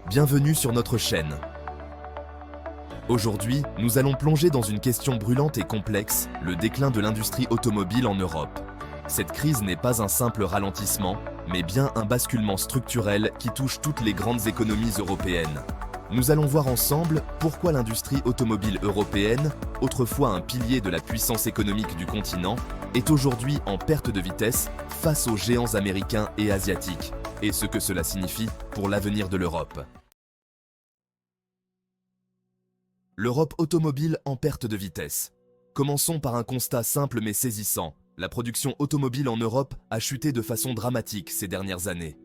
bienvenue sur notre chaîne. Aujourd'hui, nous allons plonger dans une question brûlante et complexe, le déclin de l'industrie automobile en Europe. Cette crise n'est pas un simple ralentissement, mais bien un basculement structurel qui touche toutes les grandes économies européennes. Nous allons voir ensemble pourquoi l'industrie automobile européenne, autrefois un pilier de la puissance économique du continent, est aujourd'hui en perte de vitesse face aux géants américains et asiatiques, et ce que cela signifie pour l'avenir de l'Europe. L'Europe automobile en perte de vitesse. Commençons par un constat simple mais saisissant. La production automobile en Europe a chuté de façon dramatique ces dernières années.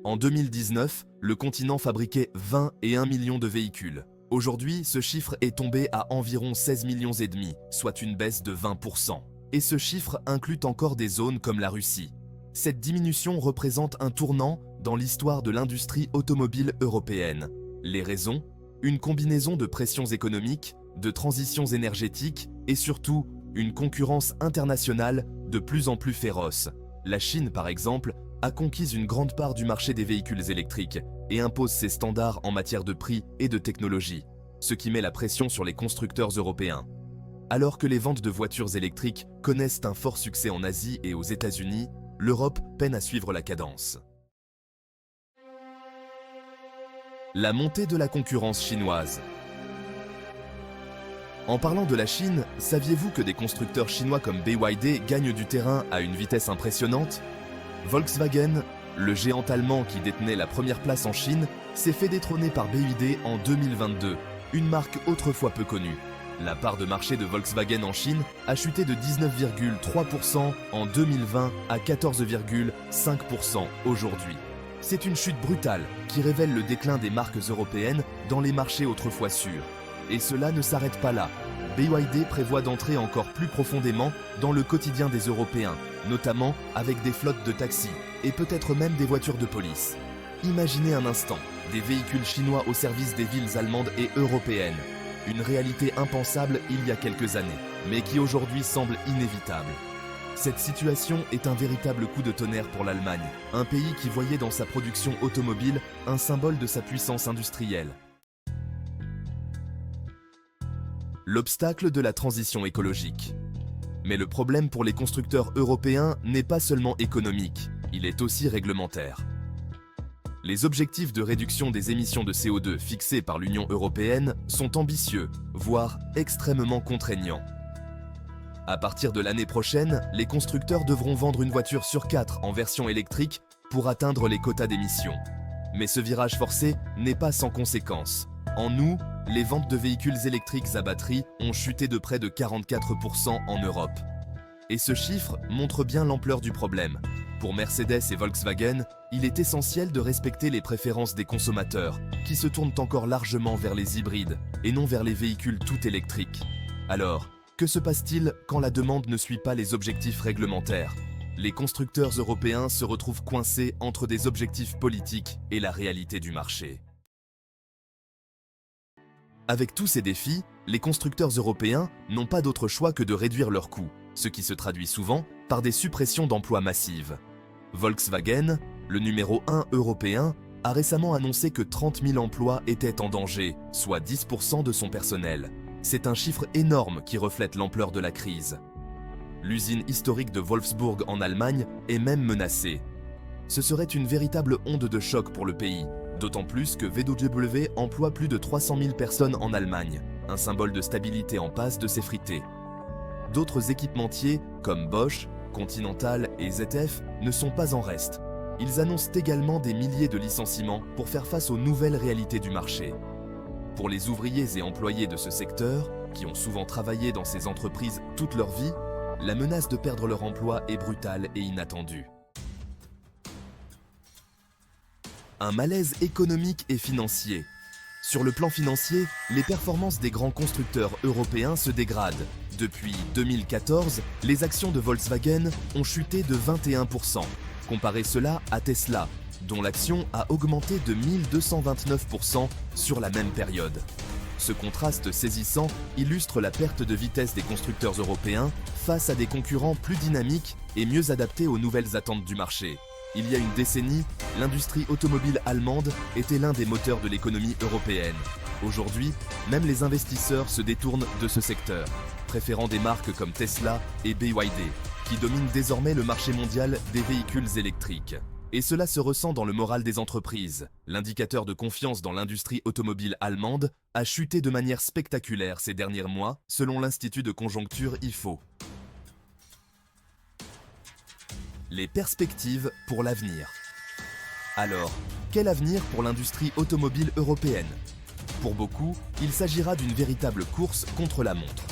En 2019, le continent fabriquait 21 millions de véhicules. Aujourd'hui, ce chiffre est tombé à environ 16 millions et demi, soit une baisse de 20%. Et ce chiffre inclut encore des zones comme la Russie. Cette diminution représente un tournant dans l'histoire de l'industrie automobile européenne. Les raisons ? Une combinaison de pressions économiques, de transitions énergétiques et surtout une concurrence internationale de plus en plus féroce. La Chine, par exemple, a conquis une grande part du marché des véhicules électriques et impose ses standards en matière de prix et de technologie, ce qui met la pression sur les constructeurs européens. Alors que les ventes de voitures électriques connaissent un fort succès en Asie et aux États-Unis, l'Europe peine à suivre la cadence. La montée de la concurrence chinoise. En parlant de la Chine, saviez-vous que des constructeurs chinois comme BYD gagnent du terrain à une vitesse impressionnante ? Volkswagen, le géant allemand qui détenait la première place en Chine, s'est fait détrôner par BYD en 2022, une marque autrefois peu connue. La part de marché de Volkswagen en Chine a chuté de 19,3% en 2020 à 14,5% aujourd'hui. C'est une chute brutale qui révèle le déclin des marques européennes dans les marchés autrefois sûrs. Et cela ne s'arrête pas là. BYD prévoit d'entrer encore plus profondément dans le quotidien des Européens, notamment avec des flottes de taxis et peut-être même des voitures de police. Imaginez un instant, des véhicules chinois au service des villes allemandes et européennes. Une réalité impensable il y a quelques années, mais qui aujourd'hui semble inévitable. Cette situation est un véritable coup de tonnerre pour l'Allemagne, un pays qui voyait dans sa production automobile un symbole de sa puissance industrielle. L'obstacle de la transition écologique. Mais le problème pour les constructeurs européens n'est pas seulement économique, il est aussi réglementaire. Les objectifs de réduction des émissions de CO2 fixés par l'Union européenne sont ambitieux, voire extrêmement contraignants. À partir de l'année prochaine, les constructeurs devront vendre une voiture sur 4 en version électrique pour atteindre les quotas d'émissions. Mais ce virage forcé n'est pas sans conséquences. En août, les ventes de véhicules électriques à batterie ont chuté de près de 44% en Europe. Et ce chiffre montre bien l'ampleur du problème. Pour Mercedes et Volkswagen, il est essentiel de respecter les préférences des consommateurs, qui se tournent encore largement vers les hybrides et non vers les véhicules tout électriques. Alors, que se passe-t-il quand la demande ne suit pas les objectifs réglementaires ? Les constructeurs européens se retrouvent coincés entre des objectifs politiques et la réalité du marché. Avec tous ces défis, les constructeurs européens n'ont pas d'autre choix que de réduire leurs coûts, ce qui se traduit souvent par des suppressions d'emplois massives. Volkswagen, le numéro 1 européen, a récemment annoncé que 30 000 emplois étaient en danger, soit 10% de son personnel. C'est un chiffre énorme qui reflète l'ampleur de la crise. L'usine historique de Wolfsburg en Allemagne est même menacée. Ce serait une véritable onde de choc pour le pays, d'autant plus que VW emploie plus de 300 000 personnes en Allemagne, un symbole de stabilité en passe de s'effriter. D'autres équipementiers, comme Bosch, Continental et ZF, ne sont pas en reste. Ils annoncent également des milliers de licenciements pour faire face aux nouvelles réalités du marché. Pour les ouvriers et employés de ce secteur, qui ont souvent travaillé dans ces entreprises toute leur vie, la menace de perdre leur emploi est brutale et inattendue. Un malaise économique et financier. Sur le plan financier, les performances des grands constructeurs européens se dégradent. Depuis 2014, les actions de Volkswagen ont chuté de 21%. Comparez cela à Tesla, dont l'action a augmenté de 1229% sur la même période. Ce contraste saisissant illustre la perte de vitesse des constructeurs européens face à des concurrents plus dynamiques et mieux adaptés aux nouvelles attentes du marché. Il y a une décennie, l'industrie automobile allemande était l'un des moteurs de l'économie européenne. Aujourd'hui, même les investisseurs se détournent de ce secteur, préférant des marques comme Tesla et BYD, qui dominent désormais le marché mondial des véhicules électriques. Et cela se ressent dans le moral des entreprises. L'indicateur de confiance dans l'industrie automobile allemande a chuté de manière spectaculaire ces derniers mois, selon l'Institut de conjoncture IFO. Les perspectives pour l'avenir. Alors, quel avenir pour l'industrie automobile européenne? Pour beaucoup, il s'agira d'une véritable course contre la montre.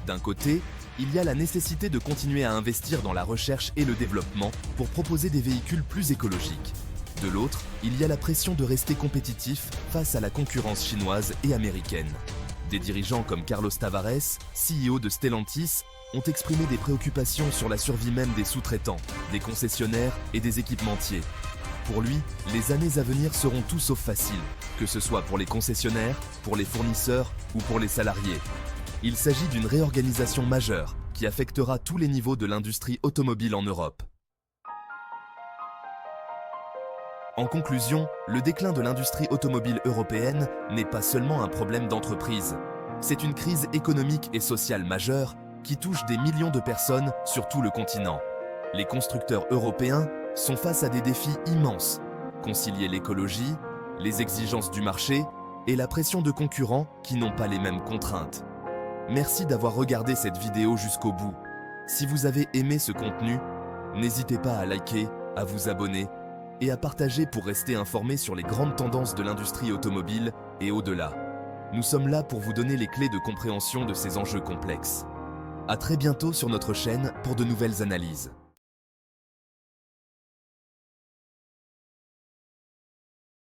D'un côté, il y a la nécessité de continuer à investir dans la recherche et le développement pour proposer des véhicules plus écologiques. De l'autre, il y a la pression de rester compétitif face à la concurrence chinoise et américaine. Des dirigeants comme Carlos Tavares, CEO de Stellantis, ont exprimé des préoccupations sur la survie même des sous-traitants, des concessionnaires et des équipementiers. Pour lui, les années à venir seront tout sauf faciles, que ce soit pour les concessionnaires, pour les fournisseurs ou pour les salariés. Il s'agit d'une réorganisation majeure qui affectera tous les niveaux de l'industrie automobile en Europe. En conclusion, le déclin de l'industrie automobile européenne n'est pas seulement un problème d'entreprise. C'est une crise économique et sociale majeure qui touche des millions de personnes sur tout le continent. Les constructeurs européens sont face à des défis immenses. Concilier l'écologie, les exigences du marché et la pression de concurrents qui n'ont pas les mêmes contraintes. Merci d'avoir regardé cette vidéo jusqu'au bout. Si vous avez aimé ce contenu, n'hésitez pas à liker, à vous abonner et à partager pour rester informé sur les grandes tendances de l'industrie automobile et au-delà. Nous sommes là pour vous donner les clés de compréhension de ces enjeux complexes. À très bientôt sur notre chaîne pour de nouvelles analyses.